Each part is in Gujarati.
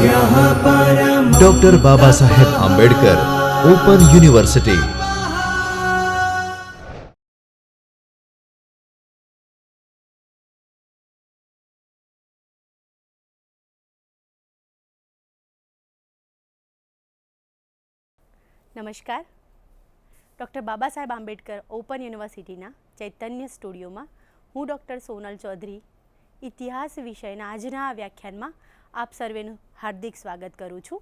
Doctor Baba Saheb Ambedkar open university. નમસ્કાર. ડૉક્ટર બાબા સાહેબ આંબેડકર ઓપન યુનિવર્સિટીના ચૈતન્ય સ્ટુડિયોમાં હું ડૉક્ટર સોનલ ચૌધરી ઇતિહાસ વિષયના આજના આ વ્યાખ્યાનમાં આપ સર્વેનું હાર્દિક સ્વાગત કરું છું.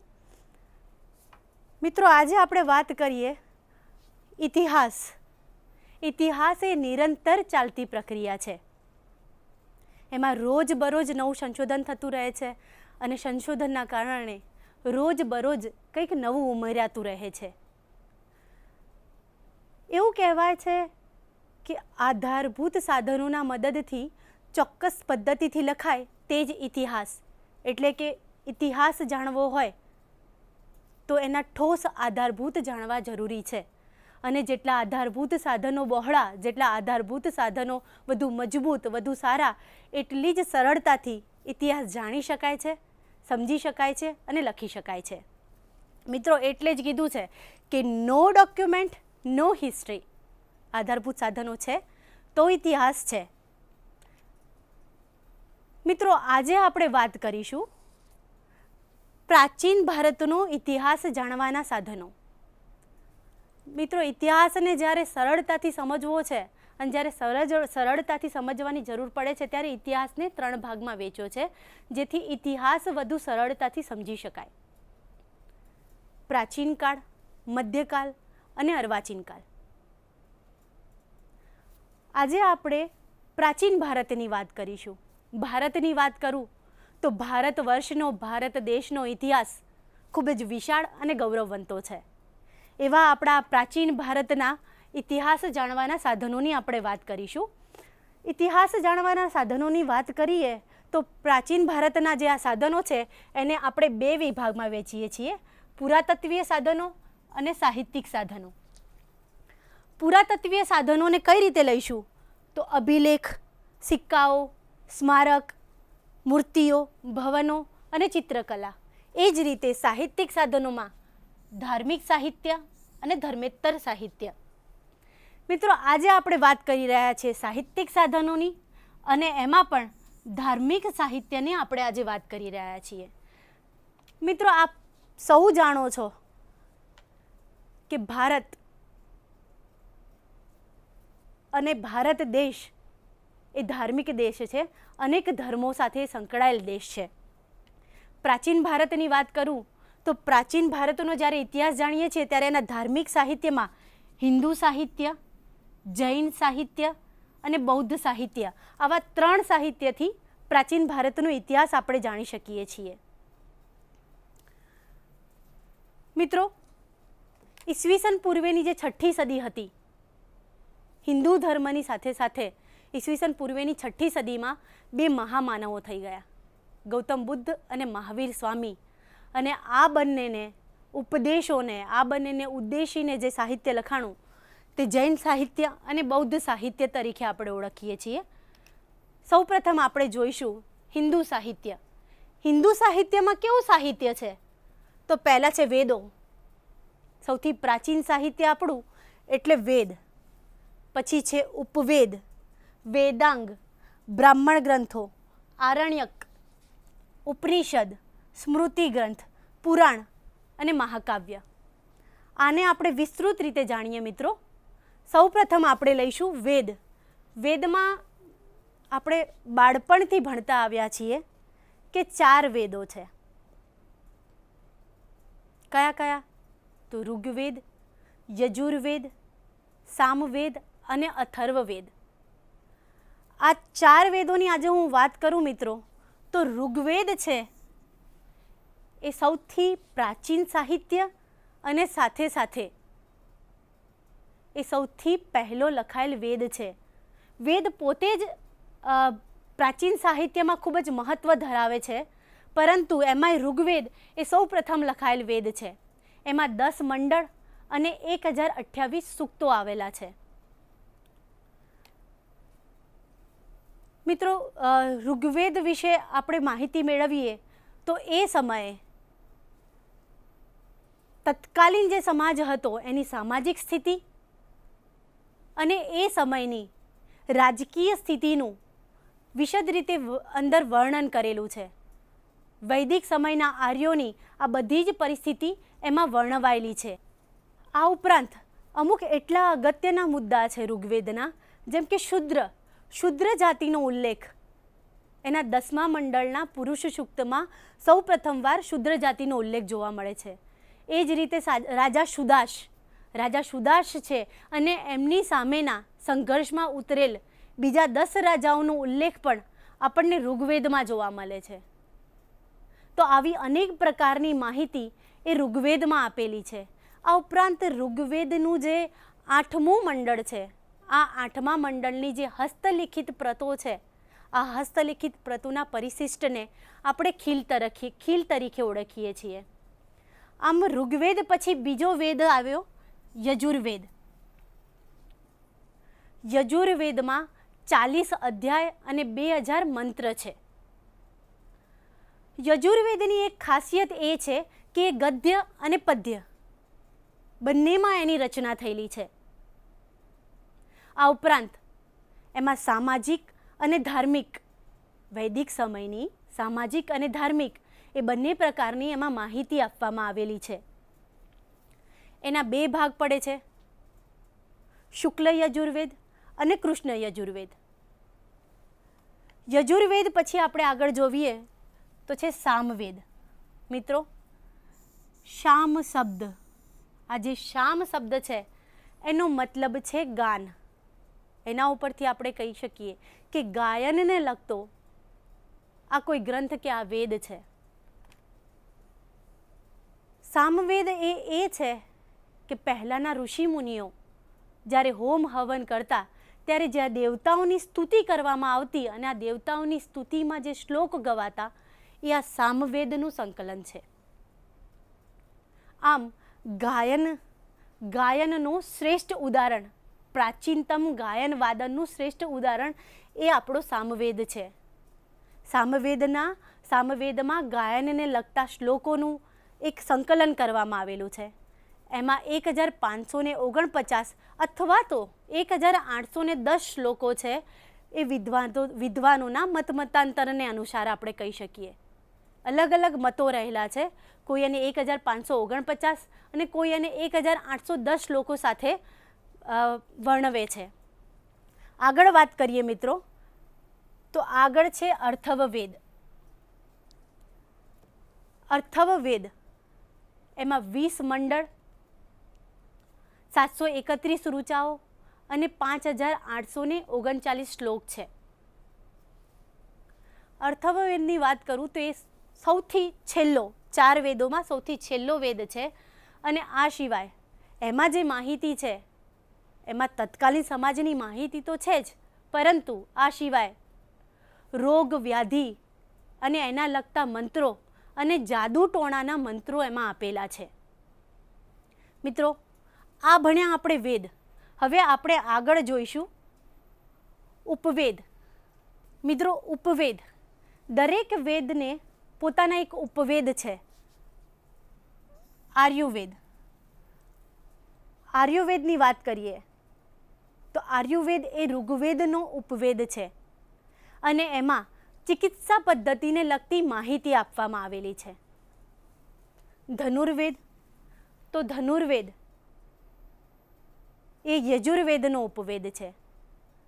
મિત્રો, આજે આપણે વાત કરીએ ઇતિહાસ. ઇતિહાસ એ નિરંતર ચાલતી પ્રક્રિયા છે. એમાં રોજબરોજ નવું સંશોધન થતું રહે છે અને સંશોધનના કારણે રોજબરોજ કંઈક નવું ઉમેરાતું રહે છે. એવું કહેવાય છે કે આધારભૂત સાધનોના મદદથી ચોક્કસ પદ્ધતિથી લખાય તે જ ઇતિહાસ. એટલે કે ઇતિહાસ જાણવો હોય તો એના ઠોસ આધારભૂત જાણવા જરૂરી છે. અને જેટલા આધારભૂત સાધનો બહોળા, જેટલા આધારભૂત સાધનો વધુ મજબૂત, વધુ સારા, એટલી જ સરળતાથી ઇતિહાસ જાણી શકાય છે, સમજી શકાય છે અને લખી શકાય છે. મિત્રો, એટલે જ કીધું છે કે નો ડોક્યુમેન્ટ નો હિસ્ટ્રી. આધારભૂત સાધનો છે તો ઇતિહાસ છે. મિત્રો, આજે આપણે વાત કરીશું પ્રાચીન ભારતનો ઇતિહાસ જાણવાના સાધનો. મિત્રો, ઇતિહાસને જ્યારે સરળતાથી સમજવો છે અને જ્યારે સરળતાથી સમજવાની જરૂર પડે છે ત્યારે ઇતિહાસને 3 ભાગમાં વહેંચ્યો છે, જેથી ઇતિહાસ વધુ સરળતાથી સમજી શકાય. પ્રાચીન કાળ, મધ્યકાળ અને અર્વાચીન કાળ. આજે આપણે પ્રાચીન ભારતની વાત કરીશું. ભારતની વાત કરું તો ભારત વર્ષનો, ભારત દેશનો ઇતિહાસ ખૂબ જ વિશાળ અને ગૌરવવંતો છે. એવા આપણા પ્રાચીન ભારતના ઇતિહાસ જાણવાના સાધનોની આપણે વાત કરીશું. ઇતિહાસ જાણવાના સાધનોની વાત કરીએ તો પ્રાચીન ભારતના જે આ સાધનો છે એને આપણે 2 વિભાગમાં વહેંચીએ છીએ: પુરાતત્વીય સાધનો અને સાહિત્યિક સાધનો. પુરાતત્વીય સાધનોને કઈ રીતે લઈશું? તો અભિલેખ, સિક્કાઓ, સ્મારક, મૂર્તિઓ, ભવનો અને ચિત્રકલા. એ જ રીતે સાહિત્યિક સાધનોમાં ધાર્મિક સાહિત્ય અને ધર્મેત્તર સાહિત્ય. મિત્રો, આજે આપણે વાત કરી રહ્યા છીએ સાહિત્યિક સાધનોની, અને એમાં પણ ધાર્મિક સાહિત્યની આપણે આજે વાત કરી રહ્યા છીએ. મિત્રો, આપ સૌ જાણો છો કે ભારત અને ભારત દેશ એ ધાર્મિક દેશ છે, અનેક ધર્મો સાથે સંકળાયેલ દેશ છે. પ્રાચીન ભારતની વાત કરું તો પ્રાચીન ભારતનો જ્યારે ઇતિહાસ જાણીએ છીએ ત્યારે એના ધાર્મિક સાહિત્યમાં હિન્દુ સાહિત્ય, જૈન સાહિત્ય અને બૌદ્ધ સાહિત્ય, આવા 3 સાહિત્યથી પ્રાચીન ભારતનો ઇતિહાસ આપણે જાણી શકીએ છીએ. મિત્રો, ઈસવીસન પૂર્વેની જે 6ઠ્ઠી સદી હતી, હિન્દુ ધર્મની સાથે સાથે ઈસવીસન પૂર્વેની 6ઠ્ઠી સદીમાં 2 મહામાનવો થઈ ગયા, ગૌતમ બુદ્ધ અને મહાવીર સ્વામી. અને આ બંનેને ઉપદેશોને, આ બંનેને ઉદ્દેશીને જે સાહિત્ય લખાણું તે જૈન સાહિત્ય અને બૌદ્ધ સાહિત્ય તરીકે આપણે ઓળખીએ છીએ. સૌપ્રથમ આપણે જોઈશું હિન્દુ સાહિત્ય. હિન્દુ સાહિત્યમાં કેવું સાહિત્ય છે? તો પહેલાં છે વેદો. સૌથી પ્રાચીન સાહિત્ય આપણું એટલે વેદ. પછી છે ઉપવેદ, વેદાંગ, બ્રાહ્મણ ગ્રંથો, આરણ્યક, ઉપનિષદ, સ્મૃતિ ગ્રંથ, પુરાણ અને મહાકાવ્ય. આને આપણે વિસ્તૃત રીતે જાણીએ. મિત્રો, સૌપ્રથમ આપણે લઈશું વેદ. વેદમાં આપણે બાળપણથી ભણતા આવ્યા છીએ કે 4 વેદો છે. કયા કયા? તો ઋગ્વેદ, યજુર્વેદ, સામવેદ અને અથર્વવેદ. આ 4 વેદોની આજે હું વાત કરું મિત્રો, તો ઋગ્વેદ છે એ સૌથી પ્રાચીન સાહિત્ય અને સાથે સાથે એ સૌથી પહેલો લખાયેલ વેદ છે. વેદ પોતે જ પ્રાચીન સાહિત્યમાં ખૂબ જ મહત્ત્વ ધરાવે છે, પરંતુ એમાંય ઋગ્વેદ એ સૌ પ્રથમ લખાયેલ વેદ છે. એમાં 10 મંડળ અને 1028 સૂક્તો આવેલા છે. મિત્રો, ઋગ્વેદ વિશે આપણે માહિતી મેળવીએ તો એ સમયે તત્કાલીન જે સમાજ હતો એની સામાજિક સ્થિતિ અને એ સમયની રાજકીય સ્થિતિનું વિશદ રીતે અંદર વર્ણન કરેલું છે. વૈદિક સમયના આર્યોની આ બધી જ પરિસ્થિતિ એમાં વર્ણવાયેલી છે. આ ઉપરાંત અમુક એટલા અગત્યના મુદ્દા છે ઋગ્વેદના, જેમ કે શુદ્ર જાતિનો ઉલ્લેખ એના 10મા મંડળના પુરુષ સૂક્તમાં સૌ પ્રથમવાર શુદ્ર જાતિનો ઉલ્લેખ જોવા મળે છે. એ જ રીતે રાજા સુદાશ છે અને એમની સામેના સંઘર્ષમાં ઉતરેલ બીજા 10 રાજાઓનો ઉલ્લેખ પણ આપણને ઋગ્વેદમાં જોવા મળે છે. તો આવી અનેક પ્રકારની માહિતી એ ઋગ્વેદમાં આપેલી છે. આ ઉપરાંત ઋગ્વેદનું જે 8મું મંડળ છે, આ 8મા મંડળની જે હસ્તલિખિત પ્રતો છે, આ હસ્તલિખિત પ્રતોના પરિશિષ્ટને આપણે ખીલ તરીકે ઓળખીએ છીએ. આમ ઋગ્વેદ પછી બીજો વેદ આવ્યો યજુર્વેદ. યજુર્વેદમાં 40 અધ્યાય અને 2000 મંત્ર છે. યજુર્વેદની એક ખાસિયત એ છે કે એ ગદ્ય અને પદ્ય બંનેમાં એની રચના થયેલી છે. આ ઉપરાંત એમાં સામાજિક અને ધાર્મિક, વૈદિક સમયની સામાજિક અને ધાર્મિક એ બંને પ્રકારની એમાં માહિતી આપવામાં આવેલી છે. એના 2 ભાગ પડે છે, શુક્લ યજુર્વેદ અને કૃષ્ણ યજુર્વેદ. યજુર્વેદ પછી આપણે આગળ જોઈએ તો છે સામવેદ. મિત્રો, શામ શબ્દ, આ જે શામ શબ્દ છે એનો મતલબ છે ગાન. એના ઉપરથી આપણે કહી શકીએ કે ગાયનને લગતો આ કોઈ ગ્રંથ કે આ વેદ છે. સામવેદ એ છે કે પહેલાંના ઋષિમુનિઓ જ્યારે હોમ હવન કરતા ત્યારે જ્યાં દેવતાઓની સ્તુતિ કરવામાં આવતી અને આ દેવતાઓની સ્તુતિમાં જે શ્લોક ગવાતા એ આ સામવેદનું સંકલન છે. આમ ગાયનનું શ્રેષ્ઠ ઉદાહરણ, પ્રાચીનતમ ગાયન વાદનનું શ્રેષ્ઠ ઉદાહરણ એ આપણો સામવેદ છે. સામવેદમાં ગાયનને લગતા શ્લોકોનું એક સંકલન કરવામાં આવેલું છે. એમાં 1549 અથવા તો 1810 શ્લોકો છે. એ વિદ્વાનોના મતાંતરને અનુસાર આપણે કહી શકીએ. અલગ અલગ મતો રહેલા છે. કોઈ એને 1549 અને કોઈ એને 1810 શ્લોકો સાથે વર્ણવે છે. આગળ વાત કરીએ મિત્રો, તો આગળ છે અથર્વવેદ. અથર્વવેદ એમાં 20 મંડળ, 731 ઋચાઓ અને 5839 શ્લોક છે. અથર્વવેદની વાત કરું તો એ સૌથી છેલ્લો, 4 વેદોમાં સૌથી છેલ્લો વેદ છે. અને આ સિવાય એમાં જે માહિતી છે એમાં તત્કાલીન સમાજની માહિતી તો છે જ, પરંતુ આ સિવાય રોગ વ્યાધિ અને એના લગતા મંત્રો અને જાદુ ટોણાના મંત્રો એમાં આપેલા છે. મિત્રો, આ ભણ્યા આપણે વેદ. હવે આપણે આગળ જોઈશું ઉપવેદ. મિત્રો, ઉપવેદ, દરેક વેદને પોતાના એક ઉપવેદ છે. આર્યુવેદની વાત કરીએ તો આર્યુવેદ એ ઋગ્વેદનો ઉપવેદ છે અને એમાં ચિકિત્સા પદ્ધતિને લગતી માહિતી આપવામાં આવેલી છે. ધનુર્વેદ એ યજુર્વેદનો ઉપવેદ છે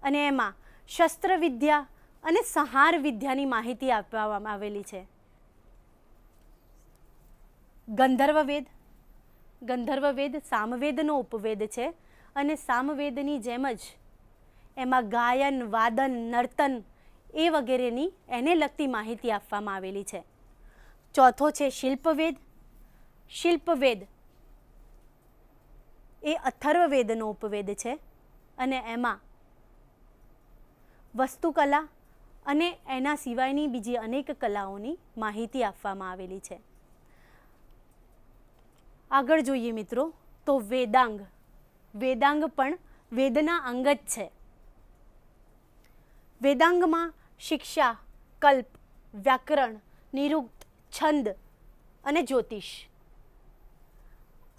અને એમાં શસ્ત્રવિદ્યા અને સંહાર વિદ્યાની માહિતી આપવામાં આવેલી છે. ગંધર્વવેદ સામવેદનો ઉપવેદ છે અને સામવેદની જેમ જ એમાં ગાયન, વાદન, નર્તન એ વગેરેની એને લગતી માહિતી આપવામાં આવેલી છે. ચોથો છે શિલ્પવેદ. શિલ્પવેદ એ અથર્વવેદનો ઉપવેદ છે અને એમાં વસ્તુકલા અને એના સિવાયની બીજી અનેક કલાઓની માહિતી આપવામાં આવેલી છે. આગળ જોઈએ મિત્રો તો વેદાંગ. વેદાંગ પણ વેદના અંગ જ છે. વેદાંગમાં શિક્ષા, કલ્પ, વ્યાકરણ, નિરુક્ત, છંદ અને જ્યોતિષ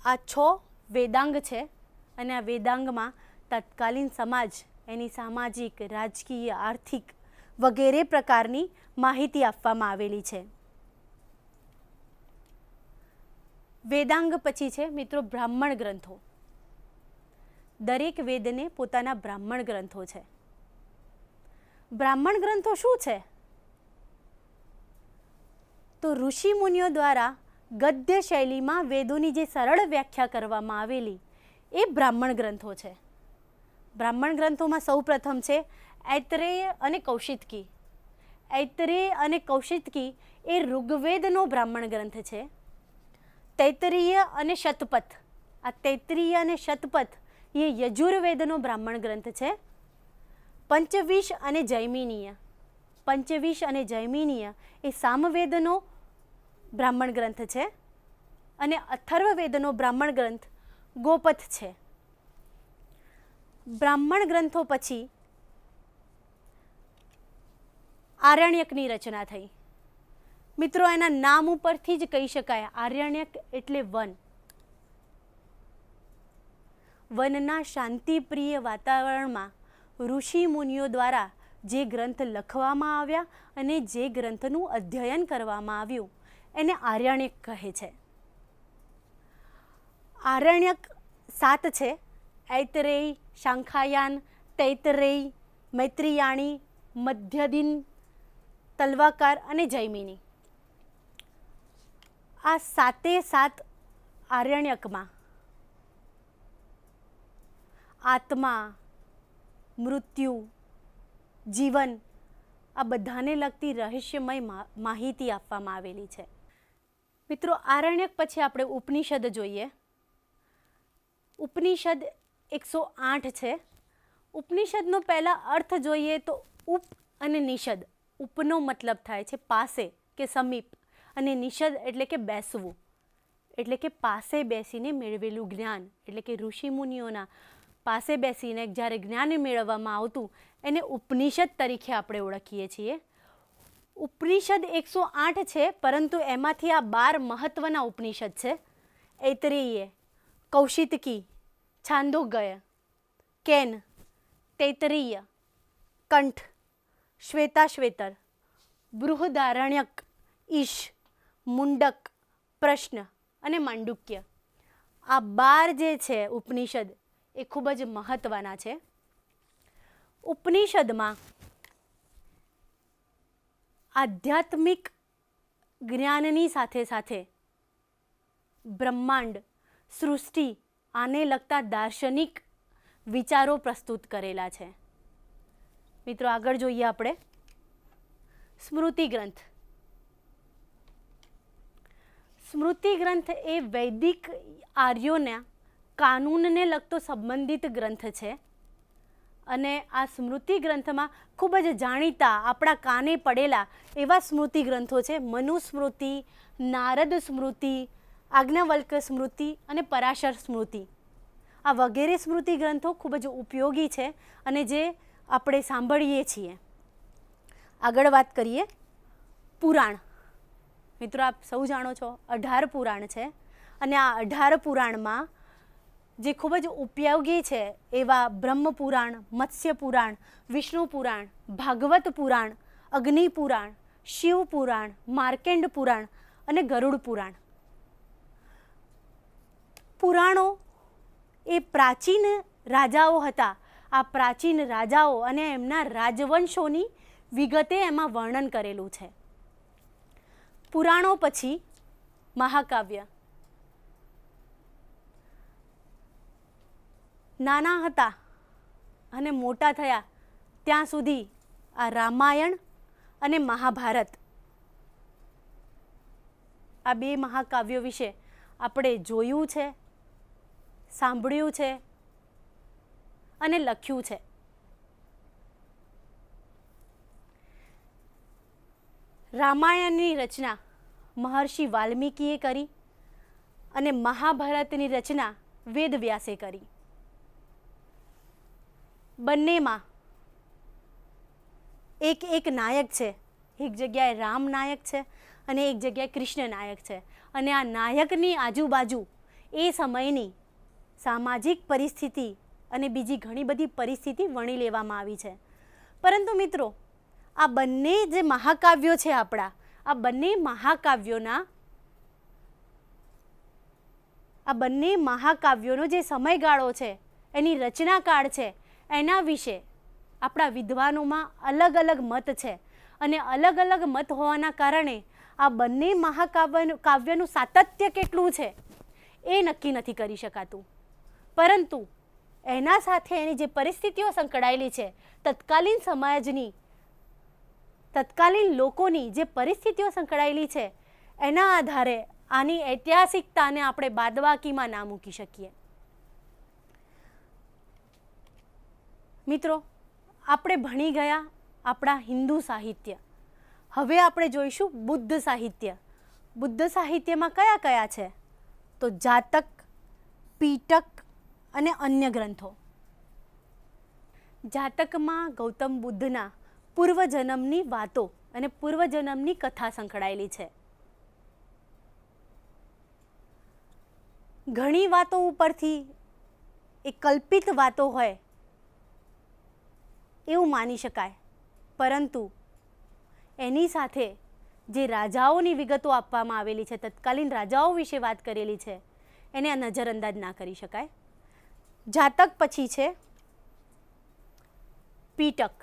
આ 6 વેદાંગ છે અને આ વેદાંગમાં તત્કાલીન સમાજ, એની સામાજિક, રાજકીય, આર્થિક વગેરે પ્રકારની માહિતી આપવામાં આવેલી છે. વેદાંગ પછી છે મિત્રો બ્રાહ્મણ ગ્રંથો. દરેક વેદને પોતાના બ્રાહ્મણ ગ્રંથો છે. બ્રાહ્મણ ગ્રંથો શું છે? તો ઋષિ મુનિઓ દ્વારા ગદ્ય શૈલીમાં વેદોની જે સરળ વ્યાખ્યા કરવામાં આવેલી એ બ્રાહ્મણ ગ્રંથો છે. બ્રાહ્મણ ગ્રંથોમાં સૌ પ્રથમ છે ઐતરેય અને કૌશિતકી. ઐતરેય અને કૌશિતકી એ ઋગ્વેદનો બ્રાહ્મણ ગ્રંથ છે. તૈત્તરીય અને શતપથ, આ તૈત્તરીય અને શતપથ એ યજુર્વેદનો બ્રાહ્મણ ગ્રંથ છે. પંચવિશ અને જૈમિનીય, પંચવિશ અને જૈમિનીય એ સામવેદનો બ્રાહ્મણ ગ્રંથ છે. અને અથર્વવેદનો બ્રાહ્મણ ગ્રંથ ગોપથ છે. બ્રાહ્મણ ગ્રંથો પછી આરણ્યકની રચના થઈ. મિત્રો એના નામ ઉપરથી જ કહી શકાય, આરણ્યક એટલે વન. વનના શાંતિપ્રિય વાતાવરણમાં ઋષિ મુનિઓ દ્વારા જે ગ્રંથ લખવામાં આવ્યા અને જે ગ્રંથનું અધ્યયન કરવામાં આવ્યું એને આરણ્યક કહે છે. આરણ્યક 7 છે: ઐતરેય, શાંખાયાન, તૈત્તરેય, મૈત્રેયાણી, મધ્યદીન, તલ્વાકાર અને જૈમિની. આ 7 આરણ્યકમાં આત્મા, મૃત્યુ, જીવન આ બધાને લગતી રહસ્યમય માહિતી આપવામાં આવેલી છે. મિત્રો આરણ્યક પછી આપણે ઉપનિષદ જોઈએ. ઉપનિષદ 108 છે. ઉપનિષદનો પહેલા અર્થ જોઈએ તો ઉપ અને નિષદ. ઉપનો મતલબ થાય છે પાસે કે સમીપ, અને નિષદ એટલે કે બેસવું, એટલે કે પાસે બેસીને મેળવેલું જ્ઞાન, એટલે કે ઋષિ મુનિઓના પાસે બેસીને જ્યારે જ્ઞાન મેળવવામાં આવતું એને ઉપનિષદ તરીકે આપણે ઓળખીએ છીએ. ઉપનિષદ 108 છે, પરંતુ એમાંથી આ 12 મહત્વના ઉપનિષદ છે: ઐતરેય, કૌશિતકી, છાંદોગ્ય, કેન, તૈત્તરીય, કંઠ, શ્વેતાશ્વેતર, બૃહદારણ્યક, ઈશ, મુંડક, પ્રશ્ન અને માંડુક્ય. આ 12 જે છે ઉપનિષદ એ ખૂબ જ મહત્વના છે. ઉપનિષદમાં આધ્યાત્મિક જ્ઞાનની સાથે સાથે બ્રહ્માંડ, સૃષ્ટિ આને લગતા દાર્શનિક વિચારો પ્રસ્તુત કરેલા છે. મિત્રો આગળ જોઈએ આપણે સ્મૃતિ ગ્રંથ. સ્મૃતિ ગ્રંથ એ વૈદિક આર્યોના કાનૂનને લગતો સંબંધિત ગ્રંથ છે. અને આ સ્મૃતિ ગ્રંથમાં ખૂબ જ જાણીતા, આપણા કાને પડેલા એવા સ્મૃતિ ગ્રંથો છે: મનુસ્મૃતિ, નારદ સ્મૃતિ, આજ્ઞાવલ્ક સ્મૃતિ અને પરાશર સ્મૃતિ. આ વગેરે સ્મૃતિ ગ્રંથો ખૂબ જ ઉપયોગી છે અને જે આપણે સાંભળીએ છીએ. આગળ વાત કરીએ પુરાણ. મિત્રો આપ સૌ જાણો છો 18 પુરાણ છે, અને આ 18 પુરાણમાં જે ખૂબ જ ઉપયોગી છે એવા બ્રહ્મ પુરાણ, મત્સ્ય પુરાણ, વિષ્ણુ પુરાણ, ભાગવત પુરાણ, અગ્નિ પુરાણ, શિવ પુરાણ, માર્કેન્ડ પુરાણ અને ગરુડ પુરાણ. પુરાણો એ પ્રાચીન રાજાઓ હતા. આ પ્રાચીન રાજાઓ અને એમના રાજવંશોની વિગતે એમાં વર્ણન કરેલું છે. પુરાણો પછી મહાકાવ્ય. નાના હતા અને મોટા થયા ત્યાં સુધી આ રામાયણ અને મહાભારત, આ 2 મહાકાવ્યો વિશે આપણે જોયું છે, સાંભળ્યું છે અને લખ્યું છે. રામાયણની રચના મહર્ષિ વાલ્મીકીએ કરી અને મહાભારતની રચના વેદવ્યાસે કરી. બંનેમાં એક નાયક છે. એક જગ્યાએ રામ નાયક છે અને એક જગ્યાએ કૃષ્ણ નાયક છે. અને આ નાયકની આજુબાજુ એ સમયની સામાજિક પરિસ્થિતિ અને બીજી ઘણી બધી પરિસ્થિતિ વણી લેવામાં આવી છે. પરંતુ મિત્રો, આ બંને જે મહાકાવ્યો છે આપણા, આ બંને મહાકાવ્યોનો જે સમયગાળો છે, એની રચનાકાળ છે, એના વિશે આપણા વિદ્વાનોમાં અલગ અલગ મત છે. અને અલગ અલગ મત હોવાના કારણે આ બંને મહાકાવ્યનું સાતત્ય કેટલું છે એ નક્કી નથી કરી શકાતું. પરંતુ એના સાથે એની જે પરિસ્થિતિઓ સંકળાયેલી છે, તત્કાલીન સમાજની, તત્કાલીન લોકોની જે પરિસ્થિતિઓ સંકળાયેલી છે, એના આધારે આની ઐતિહાસિકતાને આપણે બાદબાકીમાં ના મૂકી શકીએ. મિત્રો, આપણે ભણી ગયા આપણા હિન્દુ સાહિત્ય. હવે આપણે જોઈશું બુદ્ધ સાહિત્ય. બુદ્ધ સાહિત્યમાં કયા કયા છે? તો જાતક, પીટક અને અન્ય ગ્રંથો. જાતકમાં ગૌતમ બુદ્ધના પૂર્વજન્મની વાતો અને પૂર્વજન્મની કથા સંકળાયેલી છે. ઘણી વાતો ઉપરથી એ કલ્પિત વાતો હોય એવું માની શકાય, પરંતુ એની સાથે જે રાજાઓની વિગતો આપવામાં આવેલી છે, તત્કાલીન રાજાઓ વિશે વાત કરેલી છે, એને નજરઅંદાજ ના કરી શકાય. જાતક પછી છે પીટક.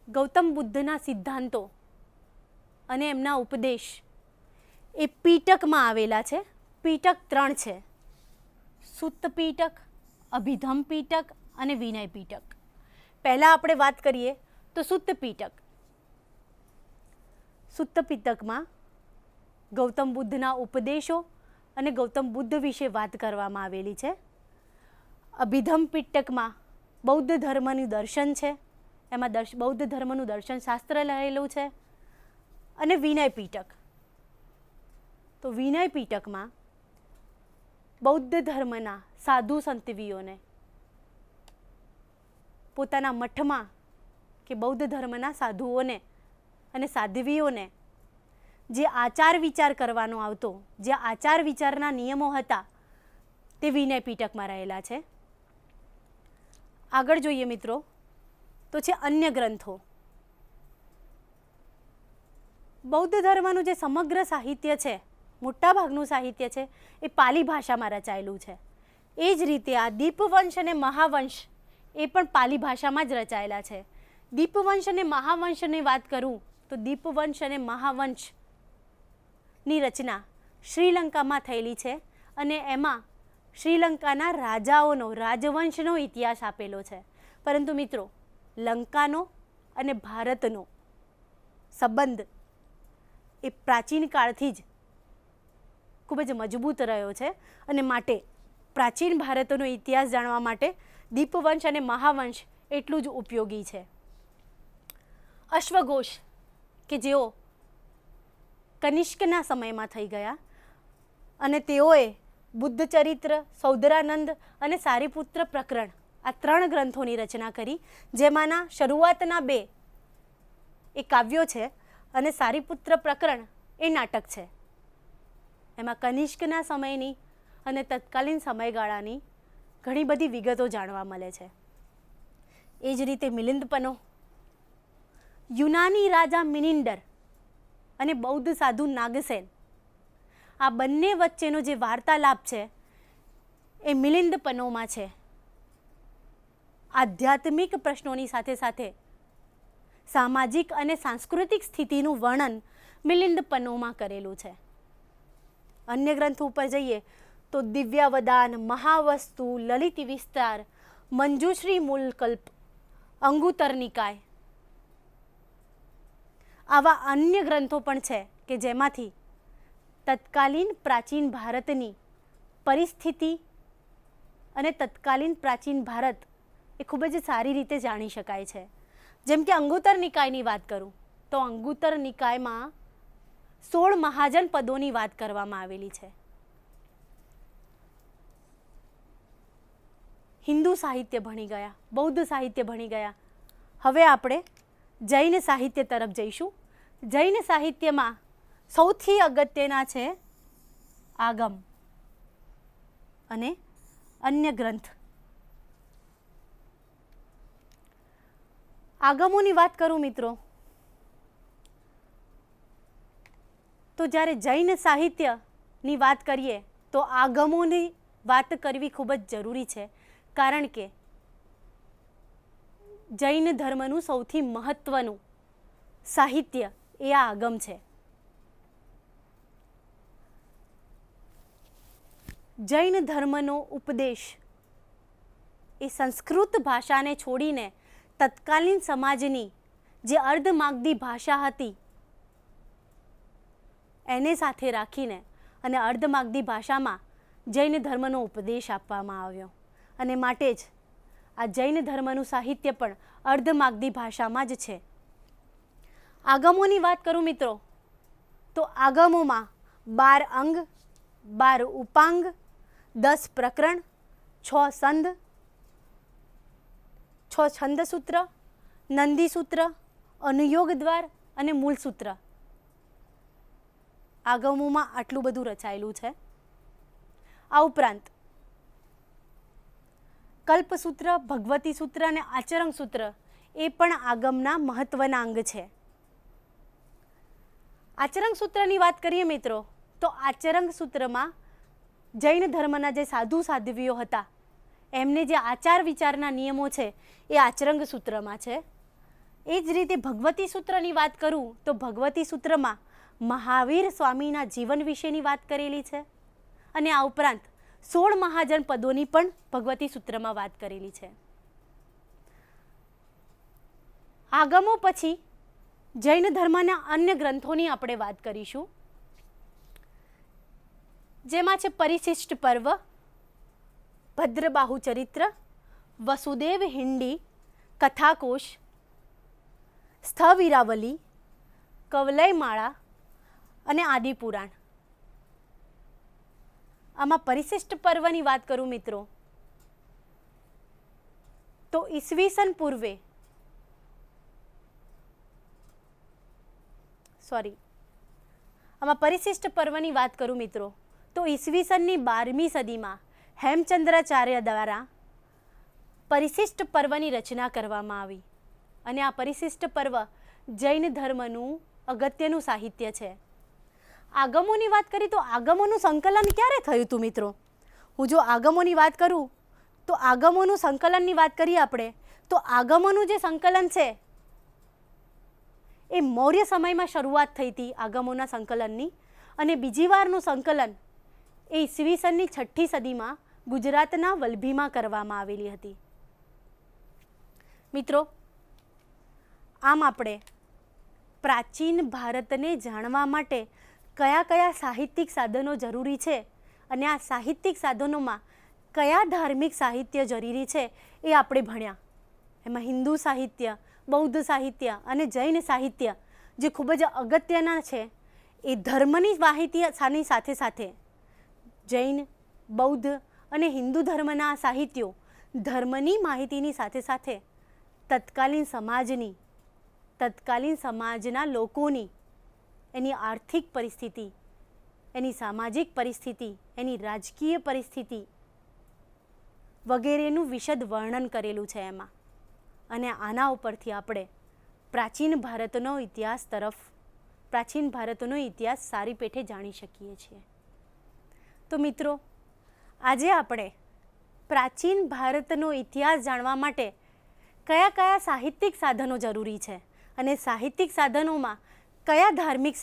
ગૌતમ બુદ્ધના સિદ્ધાંતો અને એમના ઉપદેશ એ પીટકમાં આવેલા છે. પીટક 3 છે: સુત્ત પીટક, અભિધમ પીટક અને વિનય પીટક. પહેલાં આપણે વાત કરીએ તો સુત્ત પીટક. સુત્ત પીટકમાં ગૌતમ બુદ્ધના ઉપદેશો અને ગૌતમ બુદ્ધ વિશે વાત કરવામાં આવેલી છે. અભિધમ પીટકમાં બૌદ્ધ ધર્મનું દર્શન છે, એમાં બૌદ્ધ ધર્મનું દર્શન શાસ્ત્ર રહેલું છે. અને વિનય પીટક, તો વિનય પીટકમાં બૌદ્ધ ધર્મના સાધુ સંતવીઓને પોતાના મઠમાં કે બૌદ્ધ ધર્મના સાધુઓને અને સાધ્વીઓને જે આચાર વિચાર કરવાનો આવતો, જે આચાર વિચારના નિયમો હતા, તે વિનય પીટકમાં રહેલા છે. આગળ જોઈએ મિત્રો તો છે અન્ય ગ્રંથો. બૌદ્ધ ધર્મનું જે સમગ્ર સાહિત્ય છે, મોટાભાગનું સાહિત્ય છે, એ પાલી ભાષામાં રચાયેલું છે. એ જ રીતે આ દીપવંશ અને મહાવંશ એ પણ પાલી ભાષામાં જ રચાયેલા છે. દીપવંશ અને મહાવંશની વાત કરું તો દીપવંશ અને મહાવંશની રચના શ્રીલંકામાં થયેલી છે અને એમાં શ્રીલંકાના રાજાઓનો, રાજવંશનો ઇતિહાસ આપેલો છે. પરંતુ મિત્રો, લંકાનો અને ભારતનો સંબંધ એ પ્રાચીન કાળથી જ ખૂબ જ મજબૂત રહ્યો છે અને માટે પ્રાચીન ભારતનો ઇતિહાસ જાણવા માટે દીપવંશ અને મહાવંશ એટલું જ ઉપયોગી છે. અશ્વઘોષ કે જેઓ કનિષ્કના સમયમાં થઈ ગયા અને તેઓએ બુદ્ધ ચરિત્ર, સૌદરાનંદ અને સારીપુત્ર પ્રકરણ આ 3 ગ્રંથોની રચના કરી, જેમાંના શરૂઆતના 2 એ કાવ્યો છે અને સારીપુત્ર પ્રકરણ એ નાટક છે. એમાં કનિષ્કના સમયની અને તત્કાલીન સમયગાળાની ઘણી બધી વિગતો જાણવા મળે છે. એ જ રીતે મિલિંદપનો, યુનાની રાજા મિનિન્ડર અને બૌદ્ધ સાધુ નાગસેન, આ બંને વચ્ચેનો જે વાર્તાલાપ છે એ મિલિંદપનોમાં છે. આધ્યાત્મિક પ્રશ્નોની સાથે સાથે સામાજિક અને સાંસ્કૃતિક સ્થિતિનું વર્ણન મિલિંદપનોમાં કરેલું છે. અન્ય ગ્રંથો ઉપર જઈએ તો દિવ્યાવદાન, મહાવસ્તુ, લલિત વિસ્તાર, મંજુશ્રી મૂલકલ્પ, અંગુત્તર નિકાય, આવા અન્ય ગ્રંથો પણ છે કે જેમાંથી તત્કાલીન પ્રાચીન ભારતની પરિસ્થિતિ અને તત્કાલીન પ્રાચીન ભારત એ ખૂબ જ સારી રીતે જાણી શકાય છે. જેમ કે અંગુત્તર નિકાયની વાત કરું તો અંગુત્તર નિકાયમાં 16 મહાજન પદોની વાત કરવામાં આવેલી છે. હિન્દુ સાહિત્ય ભણી ગયા, બૌદ્ધ સાહિત્ય ભણી ગયા. હવે આપણે જૈન સાહિત્ય તરફ જઈશું. જૈન સાહિત્યમાં સૌથી અગત્યના છે આગમ અને અન્ય ગ્રંથ. આગમોની વાત કરું મિત્રો, તો જ્યારે જૈન સાહિત્યની વાત કરીએ તો આગમોની વાત કરવી ખૂબ જ જરૂરી છે, કારણ કે જૈન ધર્મનું સૌથી મહત્વનું સાહિત્ય એ આ આગમ છે. જૈન ધર્મનો ઉપદેશ એ સંસ્કૃત ભાષાને છોડીને તત્કાલીન સમાજની જે અર્ધમાગધી ભાષા હતી એને સાથે રાખીને અને અર્ધમાગધી ભાષામાં જૈન ધર્મનો ઉપદેશ આપવામાં આવ્યો, અને માટે જ આ જૈન ધર્મનું સાહિત્ય પણ અર્ધમાગધી ભાષામાં જ છે. આગમોની વાત કરું મિત્રો, તો આગમોમાં 12 અંગ, 12 ઉપાંગ, 10 પ્રકરણ, 6 સંદ, 6 છંદસૂત્ર, નંદીસૂત્ર, અનુયોગ દ્વાર અને મૂળ સૂત્ર. આગમોમાં આટલું બધું રચાયેલું છે. આ ઉપરાંત કલ્પસૂત્ર, ભગવતી સૂત્ર અને આચરણ સૂત્ર એ પણ આગમના મહત્વના અંગ છે. આચરણ સૂત્રની વાત કરીએ મિત્રો, તો આચરણ સૂત્રમાં જૈન ધર્મના જે સાધુ સાધ્વીઓ હતા એમને જે આચાર વિચારના નિયમો છે એ આચરણ સૂત્રમાં છે. એ જ રીતે ભગવતી સૂત્રની વાત કરું તો ભગવતી સૂત્રમાં મહાવીર સ્વામીના જીવન વિશેની વાત કરેલી છે, અને આ ઉપરાંત 16 મહાજન પદોની પણ ભગવતી સૂત્રમાં વાત કરેલી છે. આગમો પછી જૈન ધર્મના અન્ય ગ્રંથોની આપણે વાત કરીશું, જેમાં છે પરિશિષ્ટ પર્વ, ભદ્રબાહુ ચરિત્ર, વસુદેવ હિંડી, કથાકોશ, સ્થવિરાવલી, કવલયમાળા અને આદિપુરાણ. આમાં પરિશિષ્ટ પર્વની વાત કરું મિત્રો, તો ઈસવીસન પૂર્વે આમાં પરિશિષ્ટ પર્વની વાત કરું મિત્રો, તો ઈસવીસનની 12મી સદીમાં હેમચંદ્રાચાર્ય દ્વારા પરિશિષ્ટ પર્વની રચના કરવામાં આવી, અને આ પરિશિષ્ટ પર્વ જૈન ધર્મનું અગત્યનું સાહિત્ય છે. આગમોની વાત કરી તો આગમોનું સંકલન ક્યારે થયું હતું મિત્રો? હું જો આગમોની વાત કરું તો આગમોનું સંકલનની વાત કરીએ આપણે, તો આગમોનું જે સંકલન છે એ મૌર્ય સમયમાં શરૂઆત થઈ હતી આગમોના સંકલનની, અને બીજી વારનું સંકલન એ ઈસવીસનની 6ઠી સદીમાં ગુજરાતના વલભીમાં કરવામાં આવેલી હતી. મિત્રો, આમ આપણે પ્રાચીન ભારતને જાણવા માટે કયા કયા સાહિત્યિક સાધનો જરૂરી છે અને આ સાહિત્યિક સાધનોમાં કયા ધાર્મિક સાહિત્ય જરૂરી છે એ આપણે ભણ્યા. એમાં હિન્દુ સાહિત્ય, બૌદ્ધ સાહિત્ય અને જૈન સાહિત્ય જે ખૂબ જ અગત્યના છે, એ ધર્મની માહિતીની સાથે સાથે જૈન, બૌદ્ધ અને હિન્દુ ધર્મના સાહિત્યો ધર્મની માહિતીની સાથે સાથે તત્કાલીન સમાજના લોકોની એની આર્થિક પરિસ્થિતિ, એની સામાજિક પરિસ્થિતિ, એની રાજકીય પરિસ્થિતિ વગેરેનું વિશદ વર્ણન કરેલું છે એમાં. અને આના ઉપરથી આપણે પ્રાચીન ભારતનો ઇતિહાસ સારી પેઠે જાણી શકીએ છીએ. તો મિત્રો, આજે આપણે પ્રાચીન ભારતનો ઇતિહાસ જાણવા માટે કયા કયા સાહિત્યિક સાધનો જરૂરી છે અને સાહિત્યિક સાધનોમાં કયા ધાર્મિક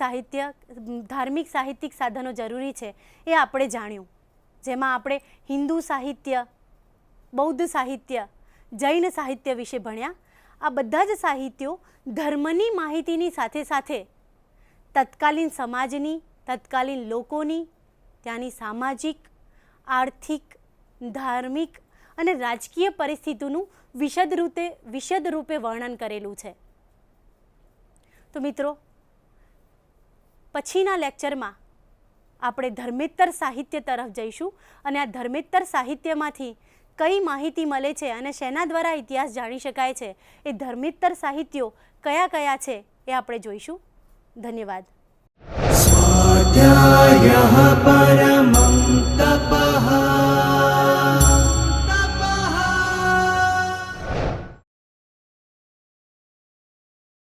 સાહિત્યિક સાધનો જરૂરી છે એ આપણે જાણ્યું. જેમાં આપણે હિન્દુ સાહિત્ય, બૌદ્ધ સાહિત્ય, જૈન સાહિત્ય વિશે ભણ્યા. આ બધા જ સાહિત્યો ધર્મની માહિતીની સાથે સાથે તત્કાલીન સમાજની, તત્કાલીન લોકોની, ત્યાંની સામાજિક, આર્થિક, ધાર્મિક અને રાજકીય પરિસ્થિતિનું વિશદ રૂપે વર્ણન કરેલું છે. તો મિત્રો, પછીના લેક્ચરમાં આપણે ધર્મેત્તર સાહિત્ય તરફ જઈશું, અને આ ધર્મેત્તર સાહિત્યમાંથી કઈ માહિતી મળે છે અને શેના દ્વારા ઇતિહાસ જાણી શકાય છે, એ ધર્મેત્તર સાહિત્યો કયા કયા છે એ આપણે જોઈશું. ધન્યવાદ. यः